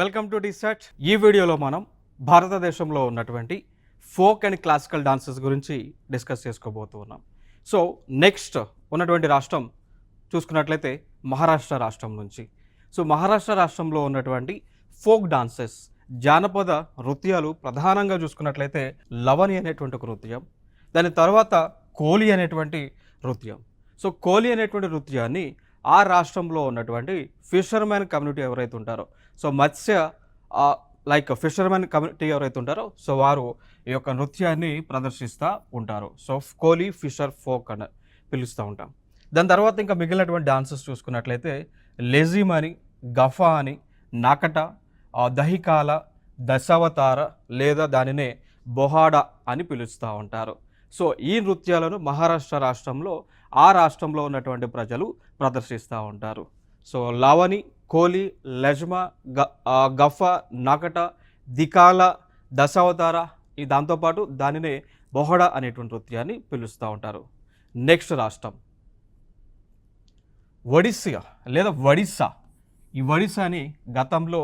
Welcome to DEECET. ఈ వీడియోలో మనం భారతదేశంలో ఉన్నటువంటి ఫోక్ అండ్ క్లాసికల్ డాన్సెస్ గురించి డిస్కస్ చేసుకోబోతున్నాం. సో నెక్స్ట్ ఉన్నటువంటి రాష్ట్రం చూసుకున్నట్లయితే మహారాష్ట్ర రాష్ట్రం నుంచి. సో మహారాష్ట్ర రాష్ట్రంలో ఉన్నటువంటి ఫోక్ డాన్సెస్, జానపద నృత్యాలు ప్రధానంగా చూసుకున్నట్లయితే లవని అనేటువంటి ఒక నృత్యం, దాని తర్వాత కోలి అనేటువంటి నృత్యం. సో కోలి అనేటువంటి నృత్యాన్ని ఆ రాష్ట్రంలో ఉన్నటువంటి ఫిషర్మెన్ కమ్యూనిటీ ఎవరైతే ఉంటారో, సో మత్స్య ఫిషర్మెన్ కమ్యూనిటీ ఎవరైతే ఉంటారో సో వారు ఈ యొక్క నృత్యాన్ని ప్రదర్శిస్తూ ఉంటారు. సో కోలి, ఫిషర్, ఫోక్ అని పిలుస్తూ ఉంటాం. దాని తర్వాత ఇంకా మిగిలినటువంటి డాన్సెస్ చూసుకున్నట్లయితే లెజిమ్ అని, గఫా అని, నాకట, దహికాల, దశావతార లేదా దానినే బొహాడా అని పిలుస్తూ ఉంటారు. సో ఈ నృత్యాలను మహారాష్ట్ర రాష్ట్రంలో ఆ రాష్ట్రంలో ఉన్నటువంటి ప్రజలు ప్రదర్శిస్తూ ఉంటారు. సో లావని, కోలి, లెజ్మ, గఫా, నాకట, దికాల, దశావతార, ఈ దాంతోపాటు దానినే బొహడా అనేటువంటి నృత్యాన్ని పిలుస్తూ ఉంటారు. నెక్స్ట్ రాష్ట్రం ఒడిస్సా లేదా ఒడిస్సా. ఈ ఒడిస్సాని గతంలో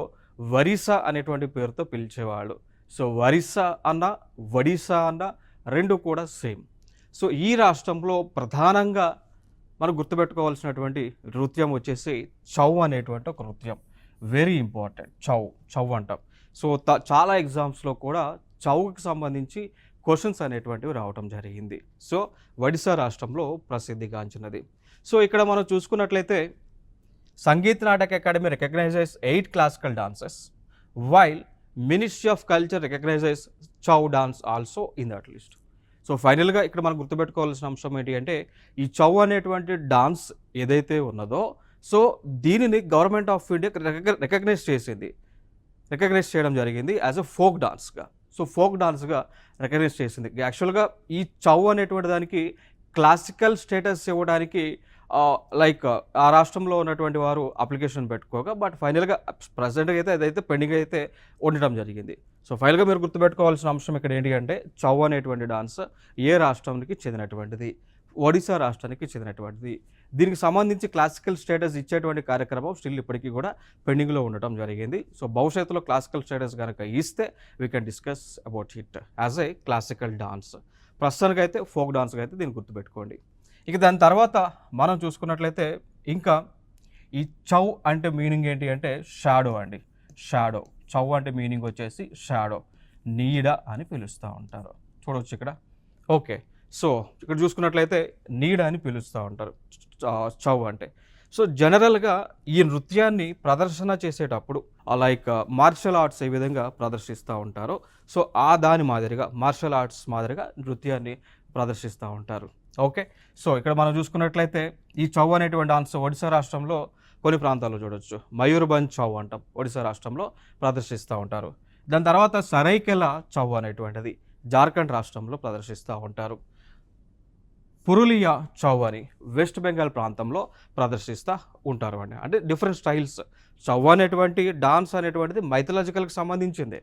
వరిసా అనేటువంటి పేరుతో పిలిచేవాళ్ళు. సో వరిస్సా అన్న, ఒడిస్సా అన్న రెండు కూడా సేమ్. సో ఈ రాష్ట్రంలో ప్రధానంగా మనం గుర్తుపెట్టుకోవాల్సినటువంటి నృత్యం వచ్చేసి చౌ అనేటువంటి ఒక నృత్యం. Very important. చౌ అంటాం. సో చాలా ఎగ్జామ్స్లో కూడా చౌకి సంబంధించి క్వశ్చన్స్ అనేటువంటివి రావటం జరిగింది. సో ఒడిశా రాష్ట్రంలో ప్రసిద్ధిగాంచినది. సో ఇక్కడ మనం చూసుకున్నట్లయితే Sangeet Natak academy recognises 8 classical dances while ministry of culture recognises Chhau dance also in that list. So ఫైనల్గా ఇక్కడ మనం గుర్తుపెట్టుకోవాల్సిన అంశం ఏంటి అంటే ఈ చౌ అనేటువంటి డాన్స్ ఏదైతే ఉన్నదో సో దీనిని గవర్నమెంట్ ఆఫ్ ఇండియా రికగ్నైజ్ చేయడం జరిగింది యాజ్ అ ఫోక్ డాన్స్గా. సో ఫోక్ డాన్స్గా రికగ్నైజ్ చేసింది. యాక్చువల్గా ఈ చౌ అనేటువంటి దానికి క్లాసికల్ స్టేటస్ ఇవ్వడానికి ఆ రాష్ట్రంలో ఉన్నటువంటి వారు అప్లికేషన్ పెట్టుకోగా బట్ ఫైనల్గా ప్రజెంట్గా అయితే అదైతే పెండింగ్ అయితే ఉండటం జరిగింది. సో ఫైనల్గా మీరు గుర్తుపెట్టుకోవాల్సిన అంశం ఇక్కడ ఏంటి అంటే చౌ అనేటువంటి డాన్స్ ఏ రాష్ట్రానికి చెందినటువంటిది? ఒడిశా రాష్ట్రానికి చెందినటువంటిది. దీనికి సంబంధించి క్లాసికల్ స్టేటస్ ఇచ్చేటువంటి కార్యక్రమం స్టిల్ ఇప్పటికీ కూడా పెండింగ్లో ఉండటం జరిగింది. సో భవిష్యత్తులో క్లాసికల్ స్టేటస్ కనుక ఇస్తే we can discuss about it as a classical dance. ప్రస్తుతానికైతే ఫోక్ డాన్స్గా అయితే దీన్ని గుర్తుపెట్టుకోండి. ఇక దాని తర్వాత మనం చూసుకున్నట్లయితే ఇంకా ఈ చౌ అంటే మీనింగ్ ఏంటి అంటే షాడో అండి. షాడో. చౌ అంటే మీనింగ్ వచ్చేసి షాడో, నీడ అని పిలుస్తూ ఉంటారు. చూడవచ్చు ఇక్కడ. ఓకే. సో ఇక్కడ చూసుకున్నట్లయితే నీడ అని పిలుస్తూ ఉంటారు చౌ అంటే. సో జనరల్గా ఈ నృత్యాన్ని ప్రదర్శన చేసేటప్పుడు మార్షల్ ఆర్ట్స్ ఏ విధంగా ప్రదర్శిస్తూ ఉంటారో సో దాని మాదిరిగా మార్షల్ ఆర్ట్స్ మాదిరిగా నృత్యాన్ని ప్రదర్శిస్తూ ఉంటారు. ఓకే. సో ఇక్కడ మనం చూసుకున్నట్లయితే ఈ చౌ అనేటువంటి డాన్స్ ఒడిశా రాష్ట్రంలో కొన్ని ప్రాంతాల్లో చూడవచ్చు. మయూర్భంజ్ చౌ అంటాం, ఒడిశా రాష్ట్రంలో ప్రదర్శిస్తూ ఉంటారు. దాని తర్వాత సరైకెలా చౌ అనేటువంటిది జార్ఖండ్ రాష్ట్రంలో ప్రదర్శిస్తూ ఉంటారు. పురులియా చౌ అని వెస్ట్ బెంగాల్ ప్రాంతంలో ప్రదర్శిస్తూ ఉంటారు అండి. అంటే డిఫరెంట్ స్టైల్స్. చౌ అనేటువంటి డాన్స్ అనేటువంటిది మైథలాజికల్కి సంబంధించింది.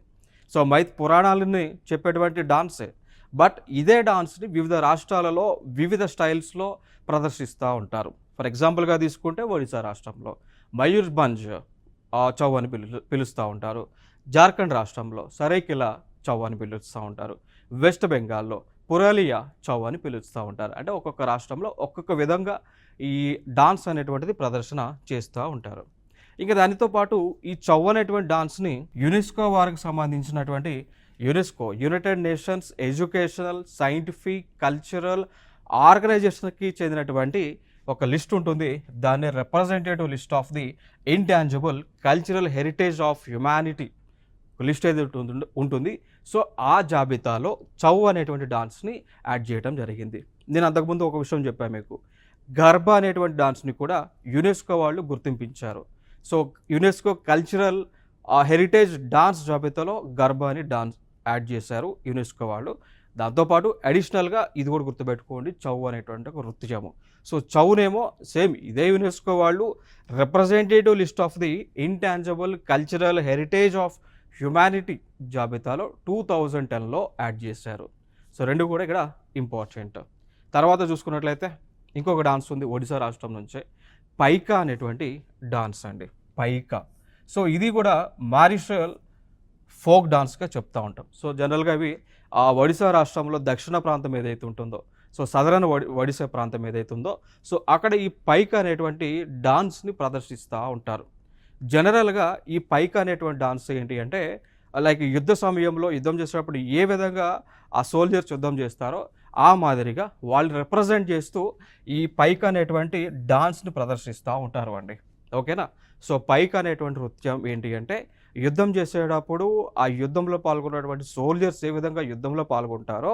సో పురాణాలని చెప్పేటువంటి డాన్సే. బట్ ఇదే డాన్స్ని వివిధ రాష్ట్రాలలో వివిధ స్టైల్స్లో ప్రదర్శిస్తూ ఉంటారు. ఫర్ ఎగ్జాంపుల్గా తీసుకుంటే ఒడిశా రాష్ట్రంలో మయూర్భంజ్ చౌ అని పిలుస్తూ ఉంటారు. జార్ఖండ్ రాష్ట్రంలో సరైకిలా చౌ అని పిలుస్తూ ఉంటారు. వెస్ట్ బెంగాల్లో పురాలియా చౌ అని పిలుస్తూ ఉంటారు. అంటే ఒక్కొక్క రాష్ట్రంలో ఒక్కొక్క విధంగా ఈ డాన్స్ అనేటువంటిది ప్రదర్శన చేస్తూ ఉంటారు. ఇంకా దానితో పాటు ఈ చౌ అనేటువంటి డాన్స్ని యునెస్కో వారికి సంబంధించినటువంటి United Nations educational, scientific, cultural ఆర్గనైజేషన్కి చెందినటువంటి ఒక లిస్ట్ ఉంటుంది. దాన్ని representative list of the intangible cultural heritage of humanity list ఏది ఉంటుంది. సో ఆ జాబితాలో చౌ అనేటువంటి డాన్స్ని యాడ్ చేయడం జరిగింది. నేను అంతకుముందు ఒక విషయం చెప్పాను మీకు. గర్భా అనేటువంటి డాన్స్ని కూడా యునెస్కో వాళ్ళు గుర్తింపించారు. So UNESCO cultural heritage dance జాబితాలో గర్భా అని డాన్స్ యాడ్ చేశారు యునెస్కో వాళ్ళు. దాంతోపాటు అడిషనల్గా ఇది కూడా గుర్తుపెట్టుకోండి, చౌ అనేటువంటి ఒక నృత్యము. సో చౌనేమో సేమ్ ఇదే యునెస్కో వాళ్ళు representative list of the intangible cultural heritage of humanity జాబితాలో 2010లో యాడ్ చేశారు. సో రెండు కూడా ఇక్కడ ఇంపార్టెంట్. తర్వాత చూసుకున్నట్లయితే ఇంకొక డాన్స్ ఉంది ఒడిశా రాష్ట్రం నుంచే, పైకా అనేటువంటి డాన్స్ అండి. పైకా. సో ఇది కూడా మారిషల్ ఫోక్ డాన్స్గా చెప్తూ ఉంటాం. సో జనరల్గా అవి ఆ ఒడిశా రాష్ట్రంలో దక్షిణ ప్రాంతం ఏదైతే ఉంటుందో, సో సదరన్ ఒడిశా ప్రాంతం ఏదైతే ఉందో, సో అక్కడ ఈ పైక అనేటువంటి డాన్స్ని ప్రదర్శిస్తూ ఉంటారు. జనరల్గా ఈ పైక అనేటువంటి డాన్స్ ఏంటి అంటే లైక్ యుద్ధ సమయంలో యుద్ధం చేసేటప్పుడు ఏ విధంగా ఆ సోల్జర్స్ యుద్ధం చేస్తారో ఆ మాదిరిగా వాళ్ళు రిప్రజెంట్ చేస్తూ ఈ పైక అనేటువంటి డాన్స్ని ప్రదర్శిస్తూ ఉంటారు అండి. ఓకేనా. సో పైక అనేటువంటి నృత్యం ఏంటి అంటే యుద్ధం చేసేటప్పుడు ఆ యుద్ధంలో పాల్గొన్నటువంటి సోల్జర్స్ ఏ విధంగా యుద్ధంలో పాల్గొంటారో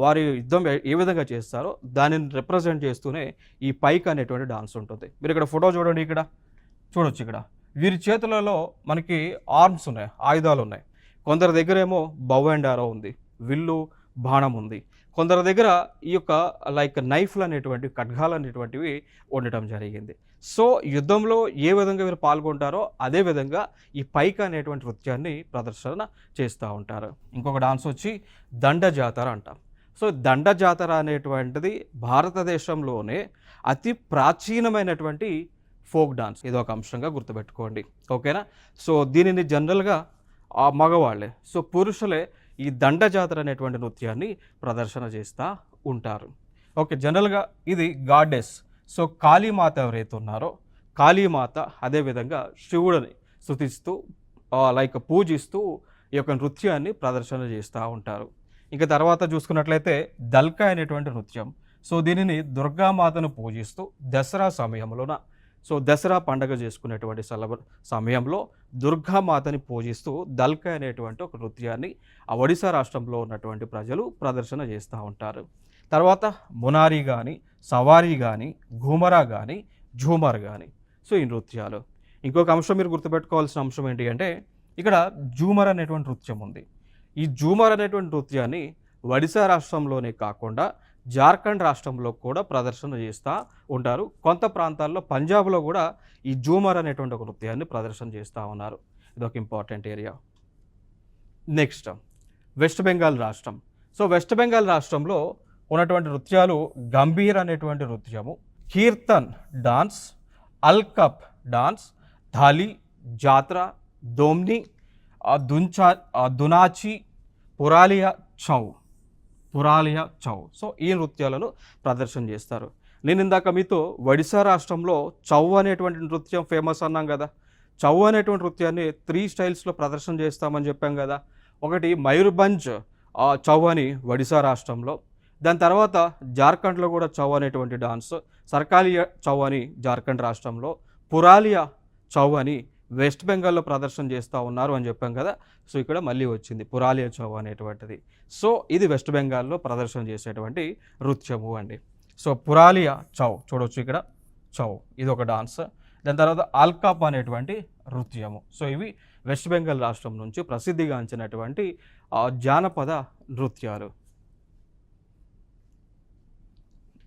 వారి యుద్ధం ఏ విధంగా చేస్తారో దానిని రిప్రజెంట్ చేస్తూనే ఈ పైక అనేటువంటి డాన్స్ ఉంటుంది. మీరు ఇక్కడ ఫోటో చూడండి, ఇక్కడ చూడొచ్చు. ఇక్కడ వీరి చేతులలో మనకి ఆర్మ్స్ ఉన్నాయి, ఆయుధాలు ఉన్నాయి. కొందరి దగ్గర ఏమో బౌ అండ్ ఆరో ఉంది, విల్లు బాణం ఉంది. కొందరి దగ్గర ఈ యొక్క లైక్ నైఫ్లు అనేటువంటి ఖడ్గాలు అనేటువంటివి ఉండటం జరిగింది. సో యుద్ధంలో ఏ విధంగా వీరు పాల్గొంటారో అదే విధంగా ఈ పైక అనేటువంటి నృత్యాన్ని ప్రదర్శన చేస్తూ ఉంటారు. ఇంకొక డాన్స్ వచ్చి దండ జాతర అంటాం. సో దండ జాతర అనేటువంటిది భారతదేశంలోనే అతి ప్రాచీనమైనటువంటి ఫోక్ డాన్స్. ఇది ఒక అంశంగా గుర్తుపెట్టుకోండి. ఓకేనా. సో దీనిని జనరల్గా మగవాళ్ళే, సో పురుషులే ఈ దండ జాతర అనేటువంటి నృత్యాన్ని ప్రదర్శన చేస్తూ ఉంటారు. ఓకే. జనరల్గా ఇది గాడెస్. సో కాళీమాత ఎవరైతే ఉన్నారో కాళీమాత అదేవిధంగా శివుడిని స్తుతిస్తూ లైక్ పూజిస్తూ ఈ యొక్క నృత్యాన్ని ప్రదర్శన చేస్తూ ఉంటారు. ఇంకా తర్వాత చూసుకున్నట్లయితే దల్కా అనేటువంటి నృత్యం. సో దీనిని దుర్గామాతను పూజిస్తూ దసరా సమయంలోన, సో దసరా పండగ చేసుకునేటువంటి సమయంలో దుర్గామాతని పూజిస్తూ దల్కా అనేటువంటి ఒక నృత్యాన్ని ఆ ఒడిశా రాష్ట్రంలో ఉన్నటువంటి ప్రజలు ప్రదర్శన చేస్తూ ఉంటారు. తర్వాత మునారి కానీ, సవారీ కానీ, ఘూమరా కానీ, ఝూమర్ కానీ, సో ఈ నృత్యాలు. ఇంకొక అంశం మీరు గుర్తుపెట్టుకోవాల్సిన అంశం ఏంటి అంటే ఇక్కడ ఝూమర్ అనేటువంటి నృత్యం ఉంది. ఈ ఝూమర్ అనేటువంటి నృత్యాన్ని ఒడిశా రాష్ట్రంలోనే కాకుండా జార్ఖండ్ రాష్ట్రంలో కూడా ప్రదర్శన చేస్తూ ఉంటారు. కొంత ప్రాంతాల్లో పంజాబ్లో కూడా ఈ ఝూమర్ అనేటువంటి ఒక నృత్యాన్ని ప్రదర్శన చేస్తూ ఉన్నారు. ఇదొక important area. Next west Bengal రాష్ట్రం. సో వెస్ట్ బెంగాల్ రాష్ట్రంలో ఉన్నటువంటి నృత్యాలు గంభీర్ అనేటువంటి నృత్యము, కీర్తన్ డాన్స్, అల్కప్ డాన్స్, ధాలి, జాత్ర, దోమ్ని, దునాచి, పురాలియా చౌ. సో ఈ నృత్యాలను ప్రదర్శన చేస్తారు. నేను ఇందాక మీతో ఒడిశా రాష్ట్రంలో చౌ అనేటువంటి నృత్యం ఫేమస్ అన్నాం కదా. చౌ అనేటువంటి నృత్యాన్ని 3 స్టైల్స్లో ప్రదర్శన చేస్తామని చెప్పాం కదా. ఒకటి మయూర్భంజ్ చౌ అని ఒడిశా రాష్ట్రంలో, దాని తర్వాత జార్ఖండ్లో కూడా చౌ అనేటువంటి డాన్స్, సర్కాలియా చౌ అని జార్ఖండ్ రాష్ట్రంలో, పురాలియా చౌ అని వెస్ట్ బెంగాల్లో ప్రదర్శన చేస్తూ ఉన్నారు అని చెప్పాం కదా. సో ఇక్కడ మళ్ళీ వచ్చింది పురాలియా చౌ అనేటువంటిది. సో ఇది వెస్ట్ బెంగాల్లో ప్రదర్శన చేసేటువంటి నృత్యము అండి. సో పురాలియా చౌ చూడవచ్చు, ఇక్కడ చౌ ఇది ఒక డాన్స్. దాని తర్వాత ఆల్కాప్ అనేటువంటి నృత్యము. సో ఇవి వెస్ట్ బెంగాల్ రాష్ట్రం నుంచి ప్రసిద్ధిగాంచినటువంటి జానపద నృత్యాలు.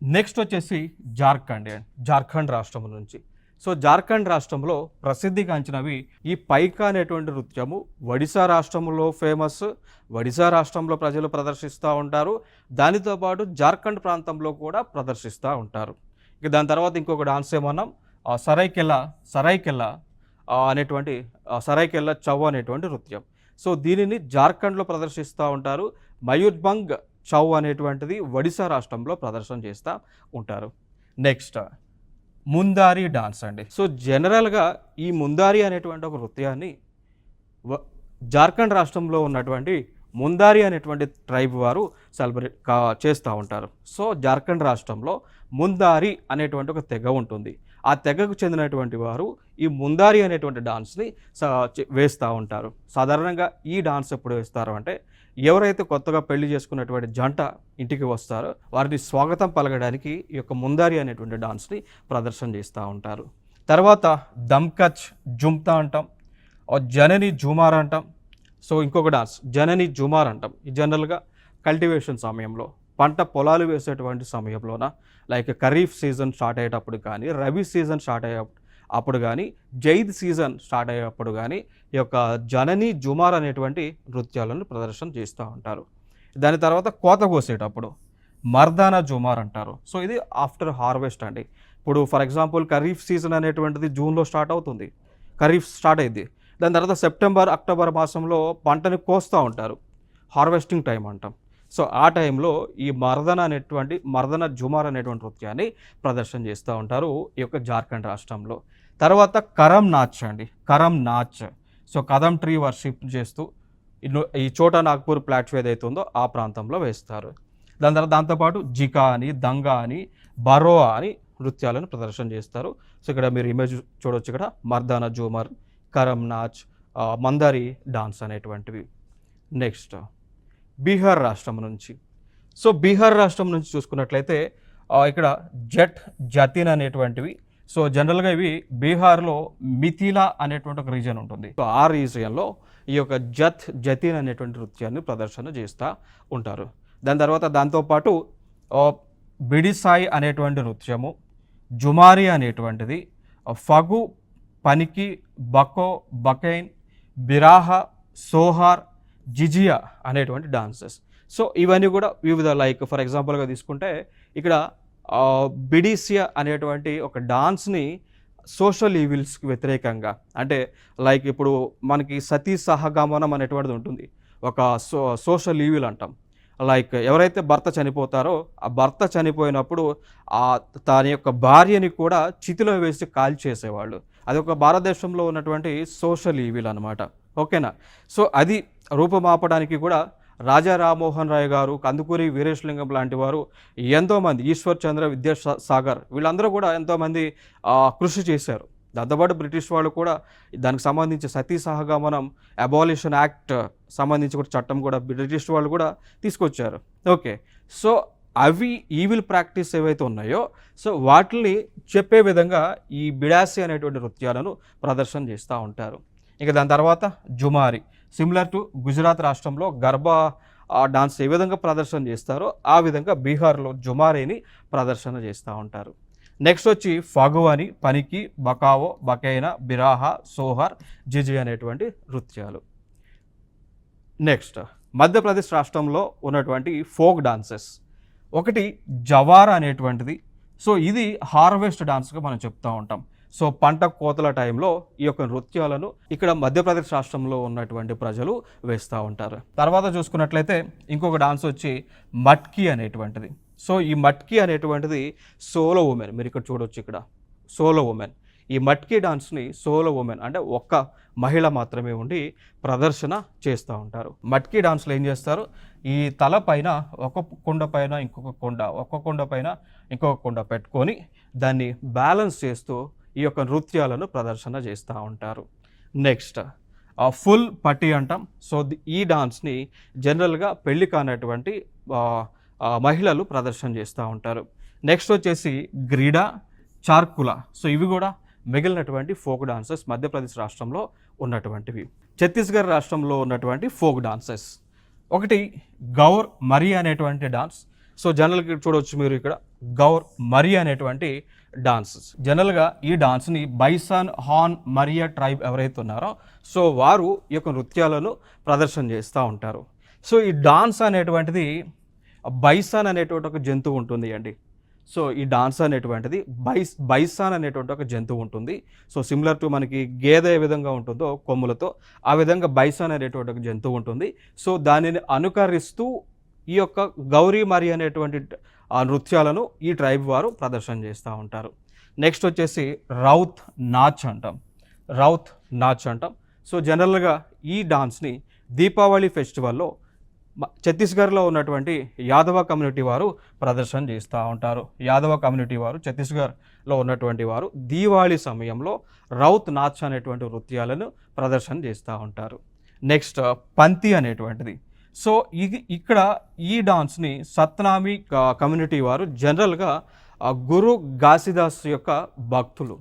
నెక్స్ట్ వచ్చేసి జార్ఖండ్ రాష్ట్రం నుంచి. సో జార్ఖండ్ రాష్ట్రంలో ప్రసిద్ధిగాంచినవి ఈ పైక అనేటువంటి నృత్యము ఒడిశా రాష్ట్రంలో ఫేమస్. ఒడిశా రాష్ట్రంలో ప్రజలు ప్రదర్శిస్తూ ఉంటారు. దానితో పాటు జార్ఖండ్ ప్రాంతంలో కూడా ప్రదర్శిస్తూ ఉంటారు. ఇక దాని తర్వాత ఇంకొక డాన్స్ ఏమన్నాం, సరైకెల్లా అనేటువంటి సరైకెల్లా చౌ అనేటువంటి నృత్యం. సో దీనిని జార్ఖండ్లో ప్రదర్శిస్తూ ఉంటారు. మయూర్భంగ్ చౌ అనేటువంటిది ఒడిశా రాష్ట్రంలో ప్రదర్శన చేస్తూ ఉంటారు. నెక్స్ట్ ముందారి డాన్స్ అండి. సో జనరల్గా ఈ ముందారి అనేటువంటి ఒక నృత్యాన్ని జార్ఖండ్ రాష్ట్రంలో ఉన్నటువంటి ముందారి అనేటువంటి ట్రైబ్ వారు సెలబ్రేట్ చేస్తూ ఉంటారు. సో జార్ఖండ్ రాష్ట్రంలో ముందారి అనేటువంటి ఒక తెగ ఉంటుంది. ఆ తెగకు చెందినటువంటి వారు ఈ ముందారి అనేటువంటి డాన్స్ని వేస్తూ ఉంటారు. సాధారణంగా ఈ డాన్స్ ఎప్పుడు వేస్తారు అంటే ఎవరైతే కొత్తగా పెళ్లి చేసుకున్నటువంటి జంట ఇంటికి వస్తారో వారిని స్వాగతం పలకడానికి ఈ యొక్క ముందారి అనేటువంటి డాన్స్ని ప్రదర్శన చేస్తూ ఉంటారు. తర్వాత దమ్కచ్ జుమ్తా అంటాం, జనని జూమార్ అంటాం. సో ఇంకొక డాన్స్ జనని జూమార్ అంటాం. ఈ జనరల్గా కల్టివేషన్ సమయంలో పంట పొలాలు వేసేటువంటి సమయంలోన లైక్ ఖరీఫ్ సీజన్ స్టార్ట్ అయ్యేటప్పుడు కానీ, రబీ సీజన్ స్టార్ట్ అప్పుడు కానీ, జైద్ సీజన్ స్టార్ట్ అయ్యేటప్పుడు కానీ ఈ యొక్క జనని జుమార్ అనేటువంటి నృత్యాలను ప్రదర్శన చేస్తూ ఉంటారు. దాని తర్వాత కోత కోసేటప్పుడు మర్దానా జుమార్ అంటారు. సో ఇది ఆఫ్టర్ హార్వెస్ట్ అండి. ఇప్పుడు ఫర్ ఎగ్జాంపుల్ ఖరీఫ్ సీజన్ అనేటువంటిది జూన్లో స్టార్ట్ అవుతుంది, ఖరీఫ్ స్టార్ట్ అయింది. దాని తర్వాత సెప్టెంబర్ అక్టోబర్ మాసంలో పంటని కోస్తూ ఉంటారు, హార్వెస్టింగ్ టైం అంటాం. సో ఆ టైంలో ఈ మర్దన జుమార్ అనేటువంటి నృత్యాన్ని ప్రదర్శన చేస్తూ ఉంటారు ఈ యొక్క జార్ఖండ్ రాష్ట్రంలో. తర్వాత కరం నాచ్ అండి, కరం నాచ్. సో కదం ట్రీ వర్షిప్ చేస్తూ ఈ చోటా నాగ్పూర్ ప్లాట్ఫామ్ ఏదైతే ఉందో ఆ ప్రాంతంలో వేస్తారు. దాని తర్వాత దాంతోపాటు జికా అని, దంగా అని, బరోవా అని నృత్యాలను ప్రదర్శన చేస్తారు. సో ఇక్కడ మీరు ఇమేజ్ చూడవచ్చు, ఇక్కడ మర్దానా జూమర్, కరం నాచ్, మందారి డాన్స్ అనేటువంటివి. నెక్స్ట్ బీహార్ రాష్ట్రం నుంచి. సో బీహార్ రాష్ట్రం నుంచి చూసుకున్నట్లయితే ఇక్కడ జతిన్ అనేటువంటివి. సో జనరల్గా ఇవి బీహార్లో మిథిలా అనేటువంటి ఒక రీజియన్ ఉంటుంది. సో ఆ రీజియన్లో ఈ యొక్క జతిన్ అనేటువంటి నృత్యాన్ని ప్రదర్శన చేస్తూ ఉంటారు. దాని తర్వాత దాంతోపాటు బిడిసాయి అనేటువంటి నృత్యము, జుమారి అనేటువంటిది, ఫగు, పనికి, బకో, బకైన్, బిరాహ, సోహార్, జిజియా అనేటువంటి డాన్సెస్. సో ఇవన్నీ కూడా వివిధ, లైక్ ఫర్ ఎగ్జాంపుల్గా తీసుకుంటే ఇక్కడ బిడిసియా అనేటువంటి ఒక డాన్స్ని సోషల్ ఈవిల్స్కి వ్యతిరేకంగా, అంటే లైక్ ఇప్పుడు మనకి సతీ సహగమనం అనేటువంటిది ఉంటుంది, ఒక సోషల్ ఈవిల్ అంటాం. లైక్ ఎవరైతే భర్త చనిపోతారో ఆ భర్త చనిపోయినప్పుడు తన యొక్క భార్యని కూడా చితిలో వేసి కాల్ చేసేవాళ్ళు. అది ఒక భారతదేశంలో ఉన్నటువంటి సోషల్ ఈవిల్ అనమాట. ఓకేనా? సో అది రూపమాపడానికి కూడా రాజా రామ్మోహన్ రాయ్ గారు, కందుకూరి వీరేశలింగం లాంటి వారు, ఎంతోమంది, ఈశ్వర్ చంద్ర విద్యాసాగర్, వీళ్ళందరూ కూడా ఎంతోమంది కృషి చేశారు. దాంతోపాటు బ్రిటిష్ వాళ్ళు కూడా దానికి సంబంధించి సతీ సహగమనం అబాలిషన్ యాక్ట్ సంబంధించి కూడా చట్టం కూడా బ్రిటిష్ వాళ్ళు కూడా తీసుకొచ్చారు. ఓకే, సో అవి ఈవిల్ ప్రాక్టీస్ ఏవైతే ఉన్నాయో సో వాటిని చెప్పే విధంగా ఈ బిడాసి అనేటువంటి నృత్యాలను ప్రదర్శన చేస్తూ ఉంటారు. ఇక దాని తర్వాత జుమారి, సిమిలర్ టు గుజరాత్ రాష్ట్రంలో గర్బా డాన్స్ ఏ విధంగా ప్రదర్శన చేస్తారో ఆ విధంగా బీహార్లో జుమారీని ప్రదర్శన చేస్తూ ఉంటారు. నెక్స్ట్ వచ్చి ఫగు అని, పనికి, బకావో, బకైనా, బిరాహా, సోహర్, జిజి అనేటువంటి నృత్యాలు. నెక్స్ట్ మధ్యప్రదేశ్ రాష్ట్రంలో ఉన్నటువంటి ఫోక్ డాన్సెస్. ఒకటి జవార్ అనేటువంటిది. సో ఇది హార్వెస్ట్ డాన్స్గా మనం చెప్తూ ఉంటాం. సో పంట కోతల టైంలో ఈ యొక్క నృత్యాలను ఇక్కడ మధ్యప్రదేశ్ రాష్ట్రంలో ఉన్నటువంటి ప్రజలు వేస్తూ ఉంటారు. తర్వాత చూసుకున్నట్లయితే ఇంకొక డాన్స్ వచ్చి మట్కీ అనేటువంటిది. సో ఈ మట్కీ అనేటువంటిది సోలో ఉమెన్, మీరు ఇక్కడ చూడవచ్చు, ఇక్కడ సోలో ఉమెన్. ఈ మట్కీ డాన్స్ని సోలో ఉమెన్ అంటే ఒక్క మహిళ మాత్రమే ఉండి ప్రదర్శన చేస్తూ ఉంటారు. మట్కీ డాన్స్లో ఏం చేస్తారు, ఈ తల పైన ఒక కొండ పైన ఇంకొక కొండ, ఒక కొండ పైన ఇంకొక కొండ పెట్టుకొని దాన్ని బ్యాలెన్స్ చేస్తూ ఈ యొక్క నృత్యాలను ప్రదర్శన చేస్తూ ఉంటారు. నెక్స్ట్ ఫుల్ పట్టి అంటాం. సో ఈ డాన్స్ని జనరల్గా పెళ్లి కానటువంటి మహిళలు ప్రదర్శన చేస్తూ ఉంటారు. నెక్స్ట్ వచ్చేసి గ్రీడా, చార్కులా. సో ఇవి కూడా మిగిలినటువంటి ఫోక్ డాన్సెస్ మధ్యప్రదేశ్ రాష్ట్రంలో ఉన్నటువంటివి. ఛత్తీస్గఢ్ రాష్ట్రంలో ఉన్నటువంటి ఫోక్ డాన్సెస్ ఒకటి గౌర్ మరి అనేటువంటి డాన్స్. సో జనరల్గా చూడవచ్చు మీరు ఇక్కడ గౌర్ మరి అనేటువంటి డాన్సెస్. జనరల్గా ఈ డాన్స్ని బైసాన్ హాన్ మరియా ట్రైబ్ ఎవరైతే ఉన్నారో సో వారు ఈ యొక్క నృత్యాలను ప్రదర్శన చేస్తూ ఉంటారు. సో ఈ డాన్స్ అనేటువంటిది బైసాన్ అనేటువంటి ఒక జంతువు ఉంటుంది అండి. సో ఈ డాన్స్ అనేటువంటిది బైసాన్ అనేటువంటి ఒక జంతువు ఉంటుంది. సో సిమిలర్ టు మనకి గేదె ఏ విధంగా ఉంటుందో కొమ్ములతో, ఆ విధంగా బైసాన్ అనేటువంటి ఒక జంతువు ఉంటుంది. సో దానిని అనుకరిస్తూ ఈ యొక్క గౌరీ మరి అనేటువంటి నృత్యాలను ఈ ట్రైబ్ వారు ప్రదర్శన చేస్తూ ఉంటారు. నెక్స్ట్ వచ్చేసి రౌత్ నాచ్ అంటాం. రౌత్ నాచ్ అంటాం. సో జనరల్గా ఈ డాన్స్ని దీపావళి ఫెస్టివల్లో ఛత్తీస్గఢ్లో ఉన్నటువంటి యాదవ కమ్యూనిటీ వారు ప్రదర్శన చేస్తూ ఉంటారు. యాదవ కమ్యూనిటీ వారు ఛత్తీస్గఢ్లో ఉన్నటువంటి వారు దీవాళి సమయంలో రౌత్ నాచ్ అనేటువంటి నృత్యాలను ప్రదర్శన చేస్తూ ఉంటారు. నెక్స్ట్ పంతి అనేటువంటిది. సో ఇక్కడ ఈ డాన్స్ని సత్నామి కమ్యూనిటీ వారు జనరల్గా గురు ఘాసిదాస్ యొక్క భక్తులు.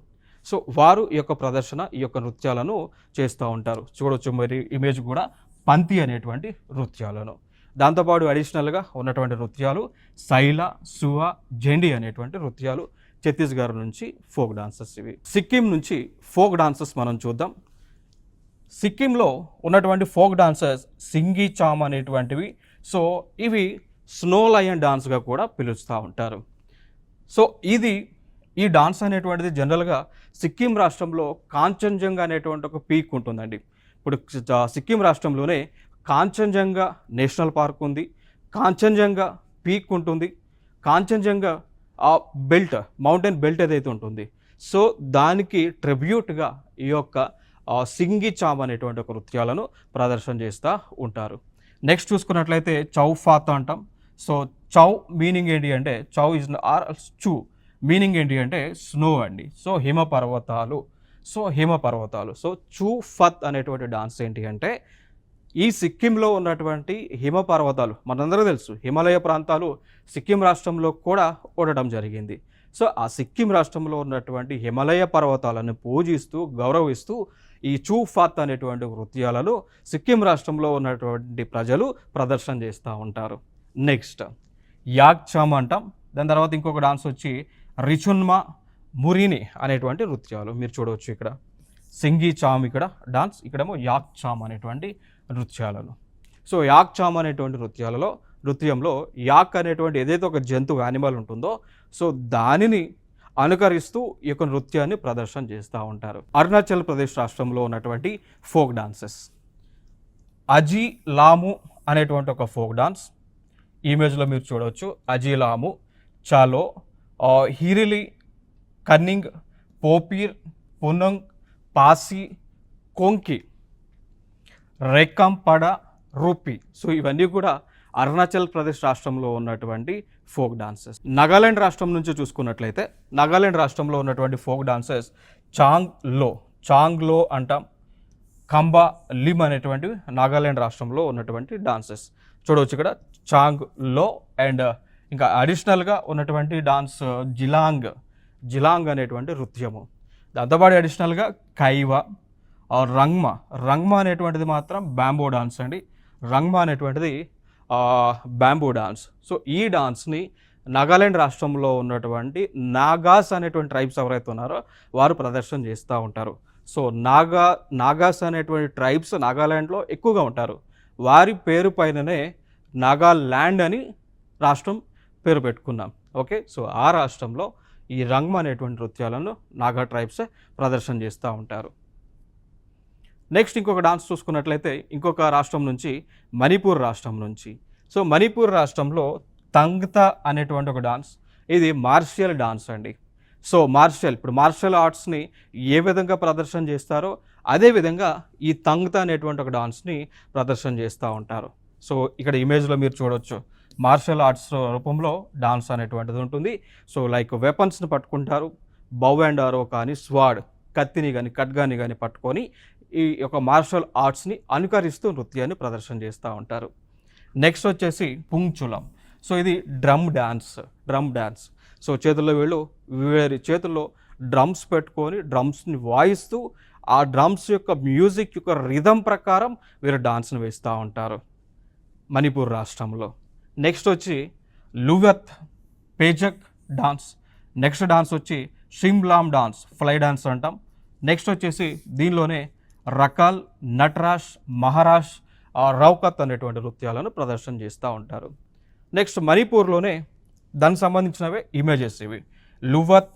సో వారు ఈ యొక్క ప్రదర్శన, ఈ యొక్క నృత్యాలను చేస్తూ ఉంటారు. చూడవచ్చు మరి ఇమేజ్ కూడా పంతి అనేటువంటి నృత్యాలను. దాంతోపాటు అడిషనల్గా ఉన్నటువంటి నృత్యాలు శైల, సువ, జెండి అనేటువంటి నృత్యాలు ఛత్తీస్గఢ్ నుంచి ఫోక్ డాన్సెస్ ఇవి. సిక్కిం నుంచి ఫోక్ డాన్సెస్ మనం చూద్దాం. సిక్కింలో ఉన్నటువంటి ఫోక్ డాన్సెస్ సింగి చామ్ అనేటువంటివి. సో ఇవి స్నో లయన్ డాన్స్గా కూడా పిలుస్తూ ఉంటారు. సో ఇది ఈ డాన్స్ అనేటువంటిది జనరల్గా సిక్కిం రాష్ట్రంలో కాంచన్జంగా అనేటువంటి ఒక పీక్ ఉంటుందండి. ఇప్పుడు సిక్కిం రాష్ట్రంలోనే కాంచన్జంగా నేషనల్ పార్క్ ఉంది, కాంచన్జంగా పీక్ ఉంటుంది, కాంచన్జంగా ఆ బెల్ట్ మౌంటైన్ బెల్ట్ ఏదైతే ఉంటుంది, సో దానికి ట్రిబ్యూట్గా ఈ యొక్క సింగి చామ్ అనేటువంటి ఒక నృత్యాలను ప్రదర్శన చేస్తూ ఉంటారు. నెక్స్ట్ చూసుకున్నట్లయితే చౌ ఫాత్ అంటాం. సో చౌ మీనింగ్ ఏంటి అంటే చౌ ఇస్ ఆర్ చూ మీనింగ్ ఏంటి అంటే స్నో అండి. సో హిమపర్వతాలు. సో చూ ఫత్ అనేటువంటి డాన్స్ ఏంటి అంటే ఈ సిక్కింలో ఉన్నటువంటి హిమపర్వతాలు మనందరూ తెలుసు, హిమాలయ ప్రాంతాలు సిక్కిం రాష్ట్రంలో కూడా ఉండడం జరిగింది. సో ఆ సిక్కిం రాష్ట్రంలో ఉన్నటువంటి హిమాలయ పర్వతాలను పూజిస్తూ గౌరవిస్తూ ఈ చూ ఫాత్ అనేటువంటి నృత్యాలను సిక్కిం రాష్ట్రంలో ఉన్నటువంటి ప్రజలు ప్రదర్శన చేస్తూ ఉంటారు. నెక్స్ట్ యాక్ చామ్ అంటాం. దాని తర్వాత ఇంకొక డాన్స్ వచ్చి రిచున్మా మురిని అనేటువంటి నృత్యాలు మీరు చూడవచ్చు. ఇక్కడ సింగి చామ్ ఇక్కడ డాన్స్, ఇక్కడేమో యాక్ చామ్ అనేటువంటి నృత్యాలను. సో యాక్ చామ్ అనేటువంటి నృత్యంలో యాక్ అనేటువంటి ఏదైతే ఒక జంతువు యానిమల్ ఉంటుందో సో దానిని అనుకరిస్తూ ఈ యొక్క నృత్యాన్ని ప్రదర్శన చేస్తూ ఉంటారు. అరుణాచల్ ప్రదేశ్ రాష్ట్రంలో ఉన్నటువంటి ఫోక్ డాన్సెస్ అజీ లాము అనేటువంటి ఒక ఫోక్ డాన్స్ ఇమేజ్లో మీరు చూడవచ్చు. అజీ లాము, చాలో, హిరిలి, కన్నింగ్, పోపీర్, పునంగ్, పాసి, కొంకి, రెక్కంపడ, రూపీ. సో ఇవన్నీ కూడా అరుణాచల్ ప్రదేశ్ రాష్ట్రంలో ఉన్నటువంటి ఫోక్ డాన్సెస్. నాగాలాండ్ రాష్ట్రం నుంచి చూసుకున్నట్లయితే నాగాలాండ్ రాష్ట్రంలో ఉన్నటువంటి ఫోక్ డాన్సెస్ చాంగ్లో అంటాం, కంబా లిమ్ అనేటువంటివి నాగాలాండ్ రాష్ట్రంలో ఉన్నటువంటి డాన్సెస్ చూడవచ్చు. ఇక్కడ చాంగ్లో అండ్ ఇంకా అడిషనల్గా ఉన్నటువంటి డాన్స్ జిలాంగ్ అనేటువంటి నృత్యము. దాంతోపాటు అడిషనల్గా కైవా, రంగ్మా అనేటువంటిది మాత్రం బ్యాంబో డాన్స్ అండి. రంగ్మా అనేటువంటిది బ్యాంబూ డాన్స్. సో ఈ డాన్స్ని నాగాలాండ్ రాష్ట్రంలో ఉన్నటువంటి నాగాస్ అనేటువంటి ట్రైబ్స్ ఎవరైతే ఉన్నారో వారు ప్రదర్శన చేస్తూ ఉంటారు. సో నాగాస్ అనేటువంటి ట్రైబ్స్ నాగాలాండ్లో ఎక్కువగా ఉంటారు. వారి పేరు పైననే నాగాల్యాండ్ అని రాష్ట్రం పేరు పెట్టుకున్నాం. ఓకే, సో ఆ రాష్ట్రంలో ఈ రంగ్మా అనేటువంటి నృత్యాలను నాగా ట్రైబ్స్ ప్రదర్శన చేస్తూ ఉంటారు. నెక్స్ట్ ఇంకొక డాన్స్ చూసుకున్నట్లయితే ఇంకొక రాష్ట్రం నుంచి మణిపూర్ రాష్ట్రం నుంచి. సో మణిపూర్ రాష్ట్రంలో తంగ్తా అనేటువంటి ఒక డాన్స్, ఇది మార్షియల్ డాన్స్ అండి. సో ఇప్పుడు మార్షల్ ఆర్ట్స్ని ఏ విధంగా ప్రదర్శన చేస్తారో అదేవిధంగా ఈ తంగ్తా అనేటువంటి ఒక డాన్స్ని ప్రదర్శన చేస్తూ ఉంటారు. సో ఇక్కడ ఇమేజ్లో మీరు చూడవచ్చు, మార్షల్ ఆర్ట్స్ రూపంలో డాన్స్ అనేటువంటిది ఉంటుంది. సో లైక్ వెపన్స్ని పట్టుకుంటారు, బౌ అండ్ ఆరో కానీ స్వాడ్ కత్తిని కానీ ఖడ్గాని కానీ పట్టుకొని ఈ యొక్క మార్షల్ ఆర్ట్స్ని అనుకరిస్తూ నృత్యాన్ని ప్రదర్శన చేస్తూ ఉంటారు. నెక్స్ట్ వచ్చేసి పుంగ్చులం. సో ఇది డ్రమ్ డ్యాన్స్. సో వీరి చేతుల్లో డ్రమ్స్ పెట్టుకొని డ్రమ్స్ని వాయిస్తూ ఆ డ్రమ్స్ యొక్క మ్యూజిక్ యొక్క రిథం ప్రకారం వీరు డాన్స్ని వేస్తూ ఉంటారు మణిపూర్ రాష్ట్రంలో. నెక్స్ట్ వచ్చి లువత్ పేజక్ డాన్స్. నెక్స్ట్ డాన్స్ వచ్చి షిమ్లామ్ డాన్స్, ఫ్లై డాన్స్ అంటాం. నెక్స్ట్ వచ్చేసి దీనిలోనే రకాల్, నటరాష్, మహారాష్, రౌకత్ అనేటువంటి నృత్యాలను ప్రదర్శన చేస్తూ ఉంటారు. నెక్స్ట్ మణిపూర్లోనే దానికి సంబంధించినవే ఇమేజెస్ ఇవి. లువత్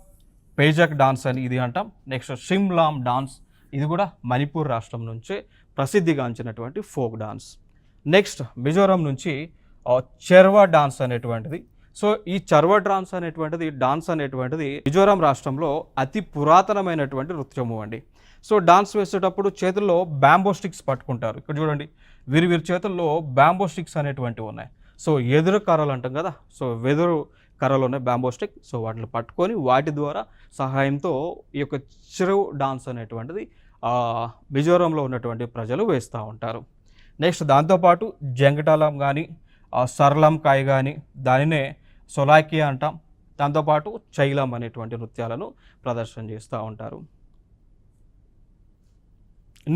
పేజక్ డాన్స్ అని ఇది అంటాం. నెక్స్ట్ షిమ్లామ్ డాన్స్, ఇది కూడా మణిపూర్ రాష్ట్రం నుంచే ప్రసిద్ధిగాంచినటువంటి ఫోక్ డాన్స్. నెక్స్ట్ మిజోరాం నుంచి చర్వా డాన్స్ అనేటువంటిది. సో ఈ చర్వా డాన్స్ అనేటువంటిది మిజోరాం రాష్ట్రంలో అతి పురాతనమైనటువంటి నృత్యము అండి. సో డాన్స్ వేసేటప్పుడు చేతుల్లో బ్యాంబో స్టిక్స్ పట్టుకుంటారు. ఇక్కడ చూడండి, వీరి చేతుల్లో బ్యాంబో స్టిక్స్ అనేటువంటివి ఉన్నాయి. సో ఎదురు కర్రలు అంటాం కదా, సో వెదురు కర్రలు ఉన్నాయి, బ్యాంబో స్టిక్. సో వాటిని పట్టుకొని వాటి ద్వారా సహాయంతో ఈ యొక్క చెరువు డాన్స్ అనేటువంటిది మిజోరాంలో ఉన్నటువంటి ప్రజలు వేస్తూ ఉంటారు. నెక్స్ట్ దాంతోపాటు జంగటాలం కానీ సర్లం కాయ్ కానీ దానినే సొలాకియా అంటాం. దాంతోపాటు చైలం అనేటువంటి నృత్యాలను ప్రదర్శన చేస్తూ ఉంటారు.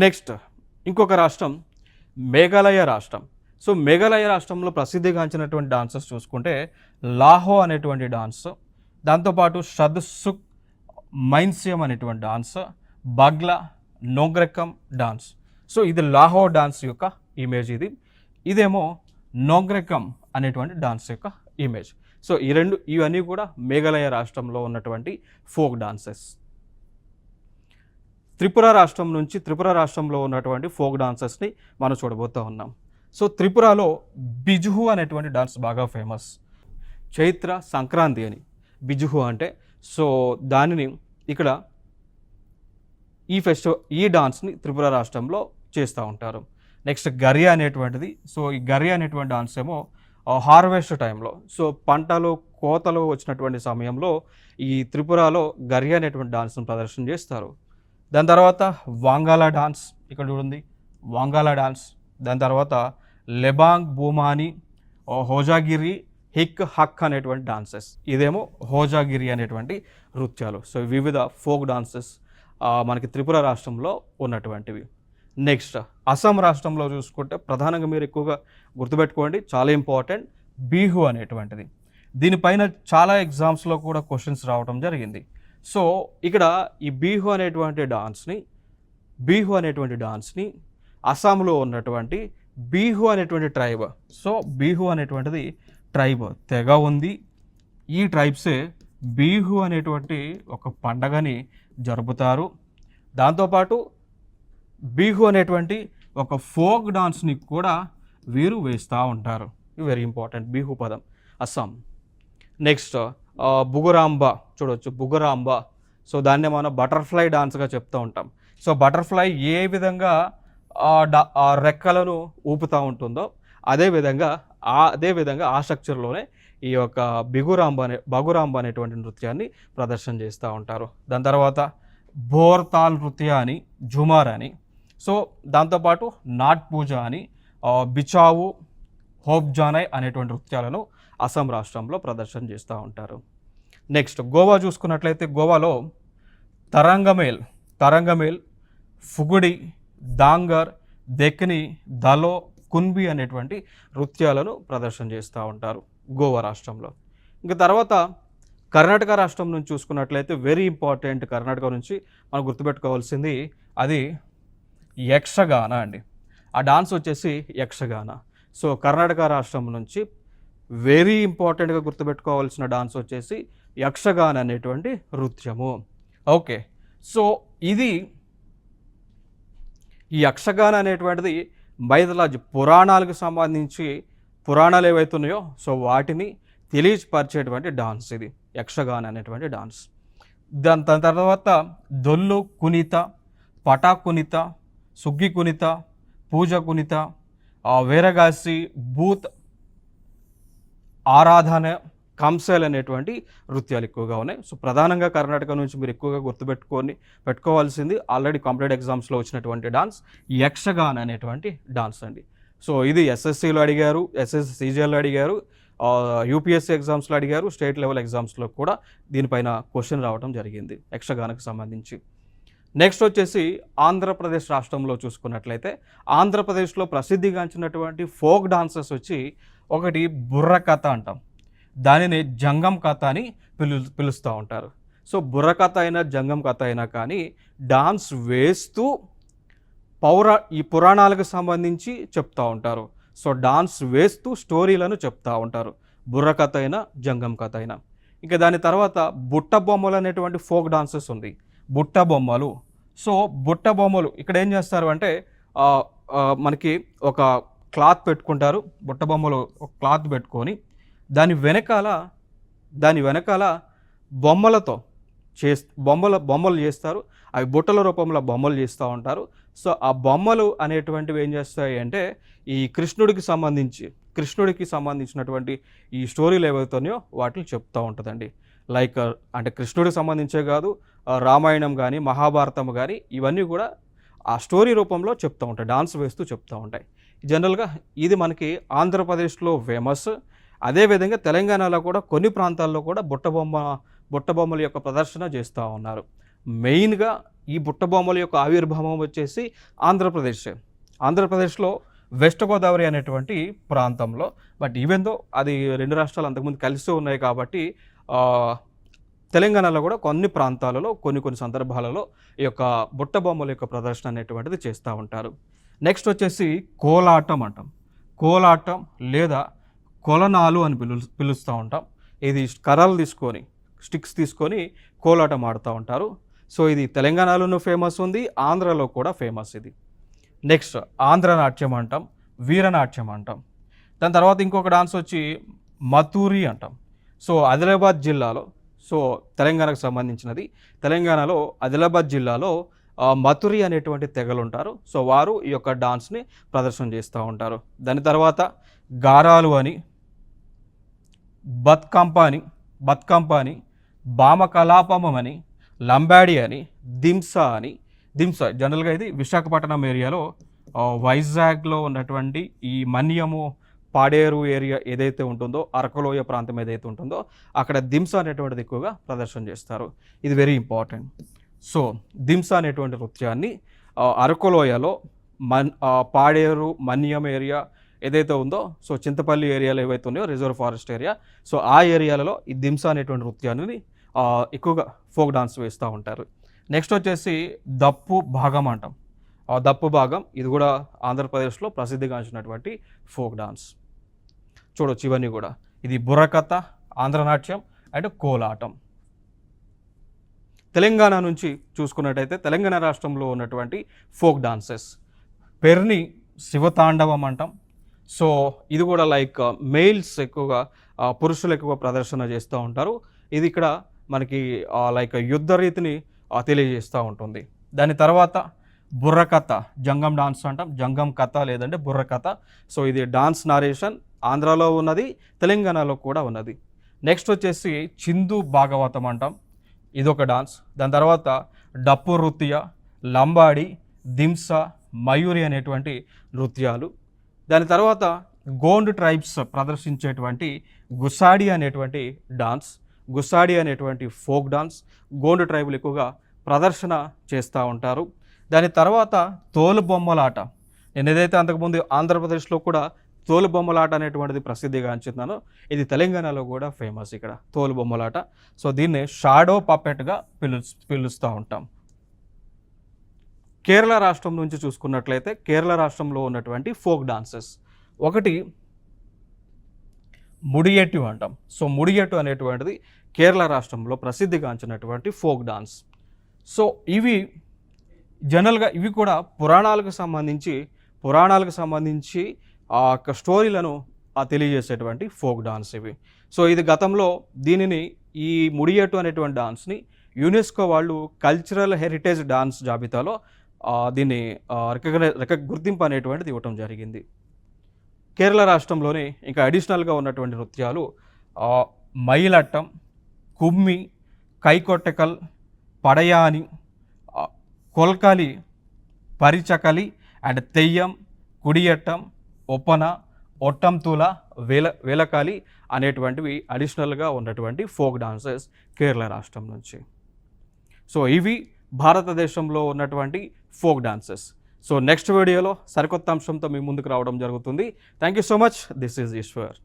నెక్స్ట్ ఇంకొక రాష్ట్రం మేఘాలయ రాష్ట్రం. సో మేఘాలయ రాష్ట్రంలో ప్రసిద్ధిగాంచినటువంటి డాన్సెస్ చూసుకుంటే లాహో అనేటువంటి డాన్స్, దాంతోపాటు షద్సుక్ మైన్సియం అనేటువంటి డాన్స్, బగ్లా, నోగ్రెకం డాన్స్. సో ఇది లాహో డాన్స్ యొక్క ఇమేజ్, ఇదేమో నోగ్రెకం అనేటువంటి డాన్స్ యొక్క ఇమేజ్. సో ఇవన్నీ కూడా మేఘాలయ రాష్ట్రంలో ఉన్నటువంటి ఫోక్ డాన్సెస్. త్రిపుర రాష్ట్రంలో ఉన్నటువంటి ఫోక్ డాన్సెస్ని మనం చూడబోతూ ఉన్నాం. సో త్రిపురలో బిజుహు అనేటువంటి డాన్స్ బాగా ఫేమస్. చైత్ర సంక్రాంతి అని బిజుహు అంటే, సో దానిని ఇక్కడ ఈ డాన్స్ని త్రిపుర రాష్ట్రంలో చేస్తూ ఉంటారు. నెక్స్ట్ గరియా అనేటువంటిది. సో ఈ గరియా అనేటువంటి డాన్స్ ఏమో హార్వెస్ట్ టైంలో, సో పంటలు కోతలు వచ్చినటువంటి సమయంలో ఈ త్రిపురలో గరియా అనేటువంటి డాన్స్ను ప్రదర్శన చేస్తారు. దాని తర్వాత వాంగాలా డాన్స్, ఇక్కడ చూడండి వాంగాలా డాన్స్. దాని తర్వాత లెబాంగ్ బూమాని, హోజాగిరి, హిక్ హక్ అనేటువంటి డాన్సెస్. ఇదేమో హోజాగిరి అనేటువంటి నృత్యాలు. సో వివిధ ఫోక్ డాన్సెస్ మనకి త్రిపుర రాష్ట్రంలో ఉన్నటువంటివి. నెక్స్ట్ అస్సాం రాష్ట్రంలో చూసుకుంటే ప్రధానంగా మీరు ఎక్కువగా గుర్తుపెట్టుకోండి, చాలా ఇంపార్టెంట్, బిహు అనేటువంటిది. దీనిపైన చాలా ఎగ్జామ్స్లో కూడా క్వశ్చన్స్ రావడం జరిగింది. సో ఇక్కడ ఈ బిహు అనేటువంటి డాన్స్ని అస్సాంలో ఉన్నటువంటి బిహు అనేటువంటి ట్రైబ్, సో బిహు అనేటువంటిది ట్రైబ్ తెగ ఉంది. ఈ ట్రైబ్సే బిహు అనేటువంటి ఒక పండగని జరుపుతారు. దాంతోపాటు బిహు అనేటువంటి ఒక ఫోక్ డాన్స్ని కూడా వీరు వేస్తూ ఉంటారు. ఇది వెరీ ఇంపార్టెంట్, బిహు పదం అస్సాం. నెక్స్ట్ బుగురాంబా చూడవచ్చు, బుగురాంబా. సో దాన్ని మనం బటర్ఫ్లై డాన్స్గా చెప్తూ ఉంటాం. సో బటర్ఫ్లై ఏ విధంగా రెక్కలను ఊపుతూ ఉంటుందో అదేవిధంగా ఆ స్ట్రక్చర్లోనే ఈ యొక్క బగురాంబ అనేటువంటి నృత్యాన్ని ప్రదర్శన చేస్తూ ఉంటారు. దాని తర్వాత బోర్తాల్ నృత్య అని, జుమార్ అని, సో దాంతోపాటు నాట్ పూజ అని, బిచావు, హోప్జానై అనేటువంటి నృత్యాలను అస్సాం రాష్ట్రంలో ప్రదర్శన చేస్తూ ఉంటారు. నెక్స్ట్ గోవా చూసుకున్నట్లయితే గోవాలో తరంగమేల్, ఫుగుడి, దాంగర్, దెక్ని, దలో, కున్బి అనేటువంటి నృత్యాలను ప్రదర్శన చేస్తూ ఉంటారు గోవా రాష్ట్రంలో. ఇంకా తర్వాత కర్ణాటక రాష్ట్రం నుంచి చూసుకున్నట్లయితే వెరీ ఇంపార్టెంట్, కర్ణాటక నుంచి మనం గుర్తుపెట్టుకోవాల్సింది అది యక్షగాన అండి. ఆ డాన్స్ వచ్చేసి యక్షగాన. సో కర్ణాటక రాష్ట్రం నుంచి వెరీ ఇంపార్టెంట్గా గుర్తుపెట్టుకోవాల్సిన డాన్స్ వచ్చేసి యక్షగాన అనేటువంటి నృత్యము. ఓకే, సో ఈ యక్షగాన అనేటువంటిది మైథలాజీ పురాణాలకు సంబంధించి పురాణాలు ఏవైతున్నాయో సో వాటిని తెలియపరిచేటువంటి డాన్స్ ఇది యక్షగాన అనేటువంటి డాన్స్. దాని తర్వాత దొల్లు కునిత, పటా కునిత, సుగ్గి కునిత, పూజ కునిత, వేరగాసి, బూత్ ఆరాధన, కంసెల్ అనేటువంటి నృత్యాలు ఎక్కువగా ఉన్నాయి. సో ప్రధానంగా కర్ణాటక నుంచి మీరు ఎక్కువగా పెట్టుకోవాల్సింది ఆల్రెడీ కాంపిటేటివ్ ఎగ్జామ్స్లో వచ్చినటువంటి డాన్స్ యక్షగాన అనేటువంటి డాన్స్ అండి. సో ఇది ఎస్ఎస్సిలో అడిగారు, SSCGLలో అడిగారు, యూపీఎస్సీ ఎగ్జామ్స్లో అడిగారు, స్టేట్ లెవెల్ ఎగ్జామ్స్లో కూడా దీనిపైన క్వశ్చన్ రావడం జరిగింది యక్షగానకు సంబంధించి. నెక్స్ట్ వచ్చేసి ఆంధ్రప్రదేశ్ రాష్ట్రంలో చూసుకున్నట్లయితే ఆంధ్రప్రదేశ్లో ప్రసిద్ధిగాంచినటువంటి ఫోక్ డాన్సెస్ వచ్చి ఒకటి బుర్రకథ అంటాం, దానిని జంగం కథ అని పిలుస్తూ ఉంటారు. సో బుర్రకథ అయినా జంగం కథ అయినా కానీ డాన్స్ వేస్తూ ఈ పురాణాలకు సంబంధించి చెప్తూ ఉంటారు. సో డాన్స్ వేస్తూ స్టోరీలను చెప్తూ ఉంటారు, బుర్రకథ అయినా జంగం కథ అయినా. ఇంకా దాని తర్వాత బుట్ట బొమ్మలు అనేటువంటి ఫోక్ డాన్సెస్ ఉంది. బుట్ట బొమ్మలు, సో బుట్ట బొమ్మలు ఇక్కడ ఏం చేస్తారు అంటే మనకి ఒక క్లాత్ పెట్టుకుంటారు, బుట్ట బొమ్మలు ఒక క్లాత్ పెట్టుకొని దాని వెనకాల బొమ్మలతో బొమ్మలు చేస్తారు. అవి బుట్టల రూపంలో బొమ్మలు చేస్తూ ఉంటారు. సో ఆ బొమ్మలు అనేటువంటివి ఏం చేస్తాయి అంటే ఈ కృష్ణుడికి సంబంధించినటువంటి ఈ స్టోరీలు ఏవైతున్నాయో వాటిని చెప్తూ ఉంటుందండి. లైక్ అంటే కృష్ణుడికి సంబంధించే కాదు, రామాయణం కానీ మహాభారతం కానీ ఇవన్నీ కూడా ఆ స్టోరీ రూపంలో చెప్తూ ఉంటాయి, డాన్స్ వేస్తూ చెప్తూ ఉంటాయి. జనరల్గా ఇది మనకి ఆంధ్రప్రదేశ్లో ఫేమస్. అదేవిధంగా తెలంగాణలో కూడా కొన్ని ప్రాంతాల్లో కూడా బుట్టబొమ్మల యొక్క ప్రదర్శన చేస్తూ ఉన్నారు. మెయిన్గా ఈ బుట్టబొమ్మల యొక్క ఆవిర్భావం వచ్చేసి ఆంధ్రప్రదేశ్లో వెస్ట్ గోదావరి అనేటువంటి ప్రాంతంలో. బట్ ఈవెన్ దో అది రెండు రాష్ట్రాలు అంతకుముందు కలిసి ఉన్నాయి కాబట్టి తెలంగాణలో కూడా కొన్ని ప్రాంతాలలో కొన్ని సందర్భాలలో ఈ యొక్క బుట్టబొమ్మల యొక్క ప్రదర్శన అనేటువంటిది చేస్తూ ఉంటారు. నెక్స్ట్ వచ్చేసి కోలాటం అంటాం. కోలాటం లేదా కొలనాలు అని పిలుస్తూ ఉంటాం. ఇది కర్రలు తీసుకొని స్టిక్స్ తీసుకొని కోలాటం ఆడుతూ ఉంటారు. సో ఇది తెలంగాణలోనూ ఫేమస్ ఉంది, ఆంధ్రలో కూడా ఫేమస్ ఇది. నెక్స్ట్ ఆంధ్ర నాట్యం అంటాం, వీరనాట్యం అంటాం. దాని తర్వాత ఇంకొక డాన్స్ వచ్చి మతూరి అంటాం. సో ఆదిలాబాద్ జిల్లాలో, సో తెలంగాణకు సంబంధించినది, తెలంగాణలో ఆదిలాబాద్ జిల్లాలో మతురి అనేటువంటి తెగలు ఉంటారు. సో వారు ఈ యొక్క డాన్స్ని ప్రదర్శన చేస్తూ ఉంటారు. దాని తర్వాత గారాలు అని, బతుకంప అని, భామకలాపమం అని, లంబాడి అని, దింసా జనరల్గా ఇది విశాఖపట్నం ఏరియాలో, వైజాగ్లో ఉన్నటువంటి ఈ మన్యము పాడేరు ఏరియా ఏదైతే ఉంటుందో, అరకులోయ ప్రాంతం ఏదైతే ఉంటుందో అక్కడ దింసా అనేటువంటిది ఎక్కువగా ప్రదర్శన చేస్తారు. ఇది వెరీ ఇంపార్టెంట్. సో దింసా అనేటువంటి నృత్యాన్ని అరకులోయలో పాడేరు మన్యం ఏరియా ఏదైతే ఉందో, సో చింతపల్లి ఏరియాలో ఏవైతే ఉన్నాయో రిజర్వ్ ఫారెస్ట్ ఏరియా, సో ఆ ఏరియాలలో ఈ దింసా అనేటువంటి నృత్యాన్ని ఎక్కువగా ఫోక్ డాన్స్ వేస్తూ ఉంటారు. నెక్స్ట్ వచ్చేసి దప్పు భాగం అంటాం. దప్పు భాగం ఇది కూడా ఆంధ్రప్రదేశ్లో ప్రసిద్ధిగాంచినటువంటి ఫోక్ డాన్స్. చూడొచ్చు ఇవన్నీ కూడా. ఇది బుర్రకథ, ఆంధ్రనాట్యం అండ్ కోలాటం. తెలంగాణ నుంచి చూసుకున్నట్టయితే తెలంగాణ రాష్ట్రంలో ఉన్నటువంటి ఫోక్ డాన్సెస్ పెర్ని శివతాండవం అంటాం. సో ఇది కూడా లైక్ మెయిల్స్ ఎక్కువగా, పురుషులు ఎక్కువ ప్రదర్శన చేస్తూ ఉంటారు. ఇది ఇక్కడ మనకి లైక్ యుద్ధ రీతిని తెలియజేస్తూ ఉంటుంది. దాని తర్వాత బుర్రకథ, జంగం డాన్స్ అంటాం, జంగం కథ లేదంటే బుర్రకథ. సో ఇది డాన్స్ నారేషన్ ఆంధ్రాలో ఉన్నది, తెలంగాణలో కూడా ఉన్నది. నెక్స్ట్ వచ్చేసి చిందు భాగవతం అంటాం, ఇదొక డాన్స్. దాని తర్వాత డప్పు నృత్య, లంబాడి, దింస, మయూరి అనేటువంటి నృత్యాలు. దాని తర్వాత గోండ్ ట్రైబ్స్ ప్రదర్శించేటువంటి గుసాడి అనేటువంటి డాన్స్, గుసాడి అనేటువంటి ఫోక్ డాన్స్ గోండ్ ట్రైబులు ఎక్కువగా ప్రదర్శన చేస్తూ ఉంటారు. దాని తర్వాత తోలుబొమ్మలాట. నేను ఏదైతే అంతకుముందు ఆంధ్రప్రదేశ్లో కూడా తోలుబొమ్మలాట అనేటువంటిది ప్రసిద్ధిగాంచుతున్నానో, ఇది తెలంగాణలో కూడా ఫేమస్ ఇక్కడ తోలుబొమ్మలాట. సో దీన్ని షాడో పప్పెట్గా పిలుస్తూ ఉంటాం. కేరళ రాష్ట్రం నుంచి చూసుకున్నట్లయితే కేరళ రాష్ట్రంలో ఉన్నటువంటి ఫోక్ డాన్సెస్ ఒకటి ముడియట్టు అంటాం. సో ముడియట్టు అనేటువంటిది కేరళ రాష్ట్రంలో ప్రసిద్ధిగాంచినటువంటి ఫోక్ డాన్స్. సో ఇవి జనరల్గా ఇవి కూడా పురాణాలకు సంబంధించి ఆ యొక్క స్టోరీలను తెలియజేసేటువంటి ఫోక్ డాన్స్ ఇవి. సో ఇది గతంలో దీనిని ఈ ముడియట్టు అనేటువంటి డాన్స్ని యునెస్కో వాళ్ళు కల్చరల్ హెరిటేజ్ డాన్స్ జాబితాలో దీన్ని గుర్తింపు అనేటువంటిది ఇవ్వటం జరిగింది. కేరళ రాష్ట్రంలోనే ఇంకా అడిషనల్గా ఉన్నటువంటి నృత్యాలు మైలట్టం, కుమ్మి, కైకొట్టకల్, పడయాని, కొల్కలి, పరిచకలి అండ్ తెయ్యం, కుడియట్టం, ఒప్పన, ఒట్టంతుల, వేలకాలి అనేటువంటివి అడిషనల్గా ఉన్నటువంటి ఫోక్ డాన్సెస్ కేరళ రాష్ట్రం నుంచి. సో ఇవి భారతదేశంలో ఉన్నటువంటి ఫోక్ డాన్సెస్. సో నెక్స్ట్ వీడియోలో సరికొత్త అంశంతో మీ ముందుకు రావడం జరుగుతుంది. Thank you so much. This is Eshwar.